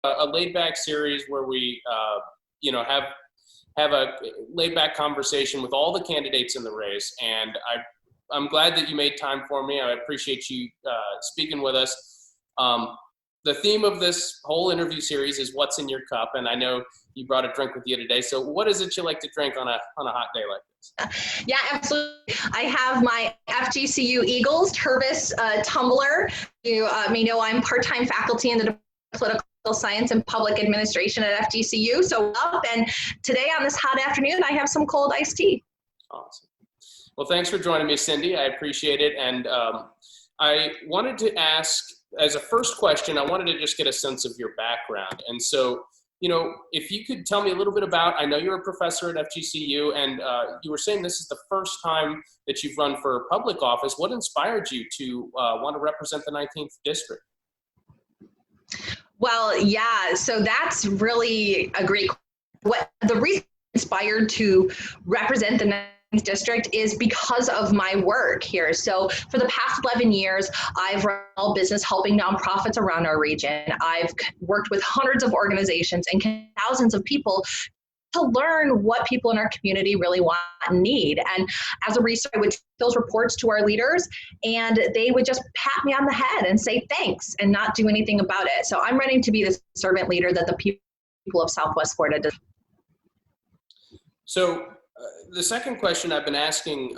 a laid back series where we, have a laid back conversation with all the candidates in the race. And I'm glad that you made time for me. I appreciate you speaking with us. The theme of this whole interview series is what's in your cup. And I know you brought a drink with you today. So what is it you like to drink on a hot day like this? Yeah, absolutely. I have my FGCU Eagles Tervis tumbler. You may know I'm part-time faculty in the Political Science and Public Administration at FGCU. So up, and today on this hot afternoon, I have some cold iced tea. Awesome. Well, thanks for joining me, Cindy. I appreciate it. And I wanted to ask, as a first question, I wanted to just get a sense of your background. And so, if you could tell me a little bit about, I know you're a professor at FGCU, and you were saying this is the first time that you've run for public office. What inspired you to want to represent the 19th district? Well, yeah, so that's really a great question. The reason I'm inspired to represent the 19th district is because of my work here. So for the past 11 years, I've run all business helping nonprofits around our region. I've worked with hundreds of organizations and thousands of people to learn what people in our community really want and need. And as a researcher, I would take those reports to our leaders, and they would just pat me on the head and say thanks and not do anything about it. So I'm ready to be the servant leader that the people of Southwest Florida deserve. So the second question I've been asking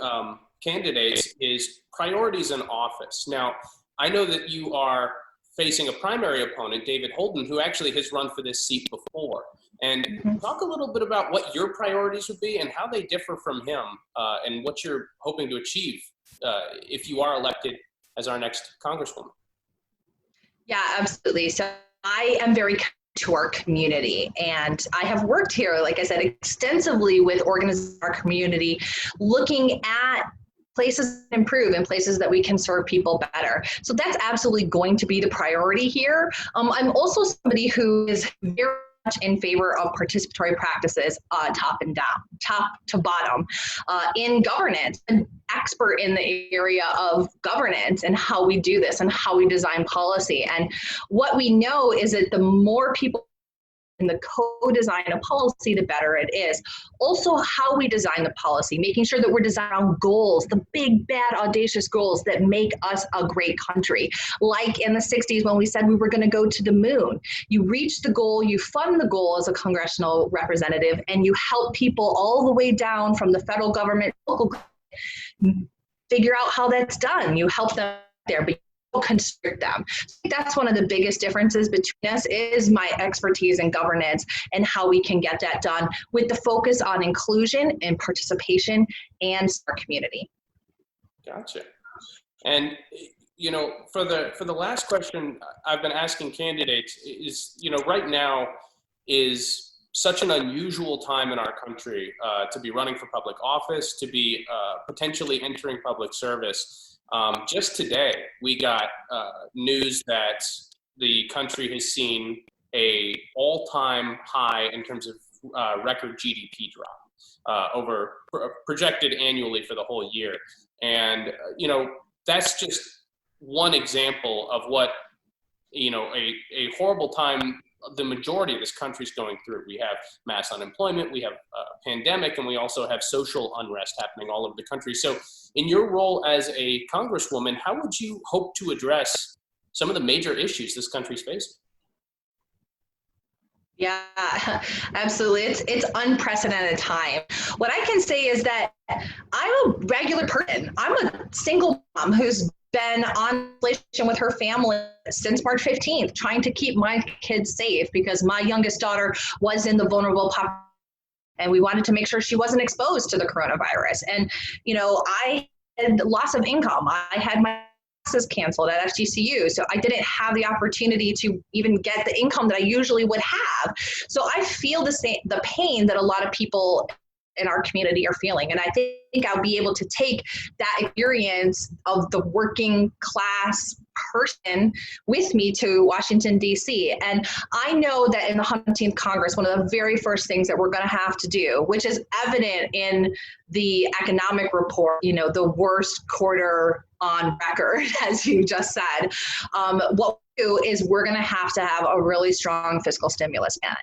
candidates is priorities in office. Now, I know that you are facing a primary opponent, David Holden, who actually has run for this seat before. And talk a little bit about what your priorities would be and how they differ from him, and what you're hoping to achieve if you are elected as our next Congresswoman. Yeah, absolutely. So I am very committed to our community, and I have worked here, like I said, extensively with organizations in our community, looking at places to improve and places that we can serve people better. So that's absolutely going to be the priority here. I'm also somebody who is very much in favor of participatory practices, top to bottom, in governance, an expert in the area of governance and how we do this and how we design policy. And what we know is that the more people in the co-design of policy, the better it is. Also, how we design the policy, making sure that we're designing on goals, the big, bad, audacious goals that make us a great country. Like in the 60s when we said we were going to go to the moon. You reach the goal, you fund the goal as a congressional representative, and you help people all the way down from the federal government, local government, figure out how that's done. You help them there, but constrict them. That's one of the biggest differences between us is my expertise in governance and how we can get that done with the focus on inclusion and participation and our community. Gotcha. And for the last question I've been asking candidates is, right now is such an unusual time in our country to be running for public office, to be potentially entering public service. Just today, we got news that the country has seen a all-time high in terms of record GDP drop over projected annually for the whole year. And, that's just one example of what, a horrible time the majority of this country is going through. We have mass unemployment, we have a pandemic, and we also have social unrest happening all over the country. So in your role as a congresswoman, how would you hope to address some of the major issues this country's facing? Yeah, absolutely. It's unprecedented time. What I can say is that I'm a regular person. I'm a single mom who's been on isolation with her family since March 15th, trying to keep my kids safe because my youngest daughter was in the vulnerable population, and we wanted to make sure she wasn't exposed to the coronavirus. And, I had loss of income. I had my classes canceled at FGCU, so I didn't have the opportunity to even get the income that I usually would have. So I feel the pain that a lot of people in our community are feeling. And I think think I'll be able to take that experience of the working class person with me to Washington, D.C. And I know that in the 117th Congress, one of the very first things that we're going to have to do, which is evident in the economic report, the worst quarter on record, as you just said, what we do is we're going to have a really strong fiscal stimulus plan.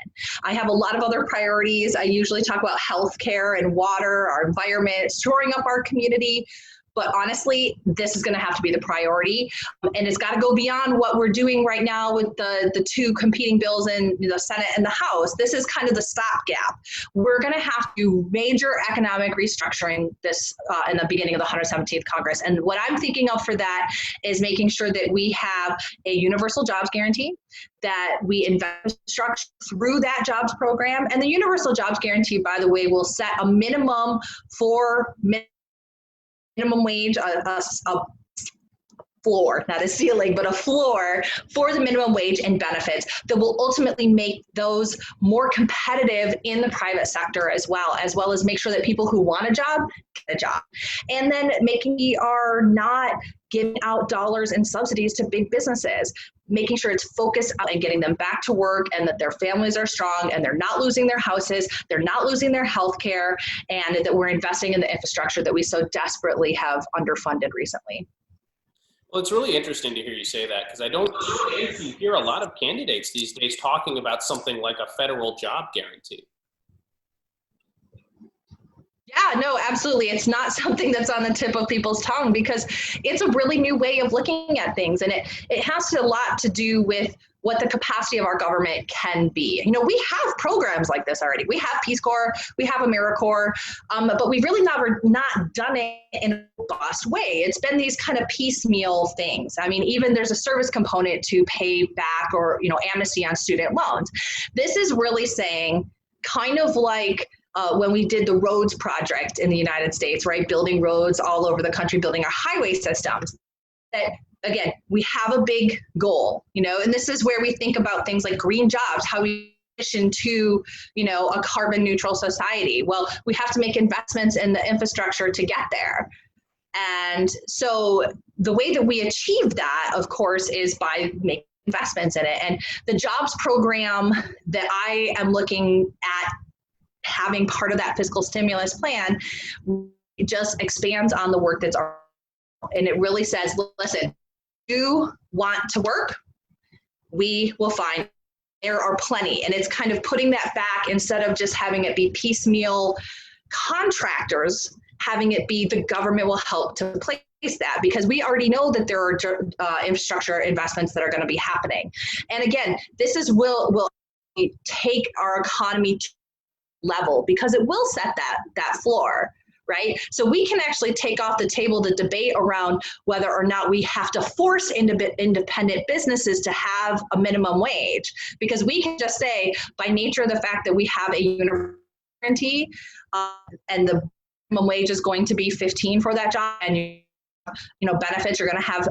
I have a lot of other priorities. I usually talk about healthcare and water, our environment, shoring up our community. But honestly, this is going to have to be the priority. And it's got to go beyond what we're doing right now with the two competing bills in the Senate and the House. This is kind of the stopgap. We're going to have to do major economic restructuring this in the beginning of the 117th Congress. And what I'm thinking of for that is making sure that we have a universal jobs guarantee, that we invest structure through that jobs program. And the universal jobs guarantee, by the way, will set a minimum for minimum wage, a floor, not a ceiling, but a floor for the minimum wage and benefits that will ultimately make those more competitive in the private sector as well as make sure that people who want a job get a job. And then making we are not giving out dollars and subsidies to big businesses, making sure it's focused on getting them back to work and that their families are strong and they're not losing their houses, they're not losing their health care, and that we're investing in the infrastructure that we so desperately have underfunded recently. Well, it's really interesting to hear you say that, because I don't think you hear a lot of candidates these days talking about something like a federal job guarantee. Yeah, no, absolutely. It's not something that's on the tip of people's tongue because it's a really new way of looking at things. And it has a lot to do with what the capacity of our government can be. We have programs like this already. We have Peace Corps, we have AmeriCorps, but we've really not done it in a robust way. It's been these kind of piecemeal things. I mean, even there's a service component to pay back or, amnesty on student loans. This is really saying kind of like when we did the roads project in the United States, right? Building roads all over the country, building our highway systems. That, again, we have a big goal, and this is where we think about things like green jobs, how we transition to, a carbon neutral society. Well, we have to make investments in the infrastructure to get there. And so the way that we achieve that, of course, is by making investments in it. And the jobs program that I am looking at having part of that fiscal stimulus plan just expands on the work that's already, and it really says, listen, you want to work, we will find there are plenty. And it's kind of putting that back instead of just having it be piecemeal contractors, having it be the government will help to place that, because we already know that there are infrastructure investments that are going to be happening. And again, this is will take our economy to level, because it will set that floor, right? So we can actually take off the table the debate around whether or not we have to force independent businesses to have a minimum wage, because we can just say, by nature of the fact that we have a universal guarantee and the minimum wage is going to be 15 for that job, and benefits, you're going to have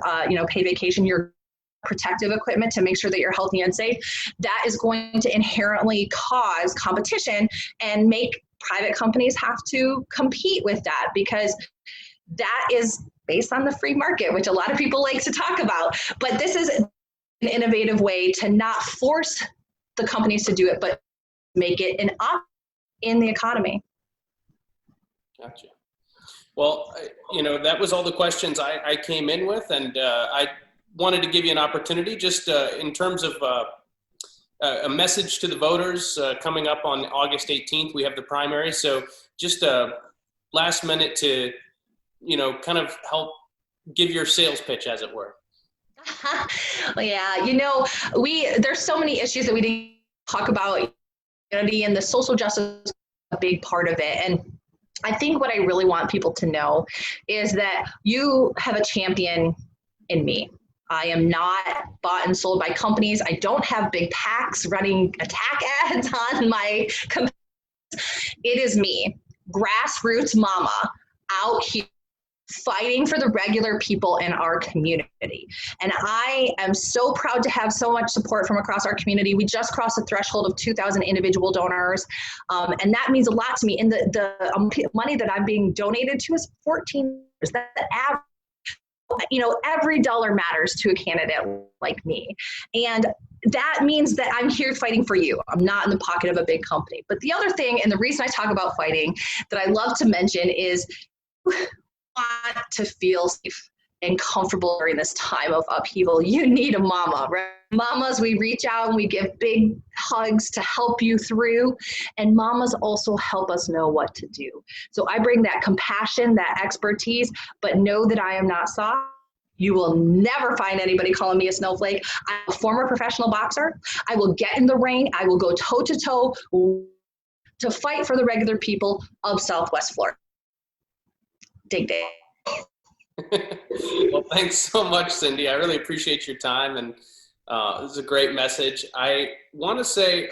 paid vacation, your protective equipment to make sure that you're healthy and safe, that is going to inherently cause competition and make private companies have to compete with that, because that is based on the free market, which a lot of people like to talk about. But this is an innovative way to not force the companies to do it, but make it an option in the economy. Gotcha. Well, that was all the questions I came in with, and I wanted to give you an opportunity just in terms of a message to the voters coming up on August 18th. We have the primary. So just last minute to, kind of help give your sales pitch, as it were. Yeah, there's so many issues that we didn't talk about, and the social justice is a big part of it. And I think what I really want people to know is that you have a champion in me. I am not bought and sold by companies. I don't have big PACs running attack ads on my companies. It is me, grassroots mama, out here fighting for the regular people in our community. And I am so proud to have so much support from across our community. We just crossed the threshold of 2,000 individual donors. And that means a lot to me. And the money that I'm being donated to is $14. That's the average. Every dollar matters to a candidate like me. And that means that I'm here fighting for you. I'm not in the pocket of a big company. But the other thing, and the reason I talk about fighting that I love to mention is want to feel safe and comfortable during this time of upheaval. You need a mama, right? Mamas, we reach out and we give big hugs to help you through, and mamas also help us know what to do. So I bring that compassion, that expertise, but know that I am not soft. You will never find anybody calling me a snowflake. I'm a former professional boxer. I will get in the ring. I will go toe to toe to fight for the regular people of Southwest Florida. Dig, dig. Well, thanks so much, Cindy. I really appreciate your time, and it was a great message. I want to say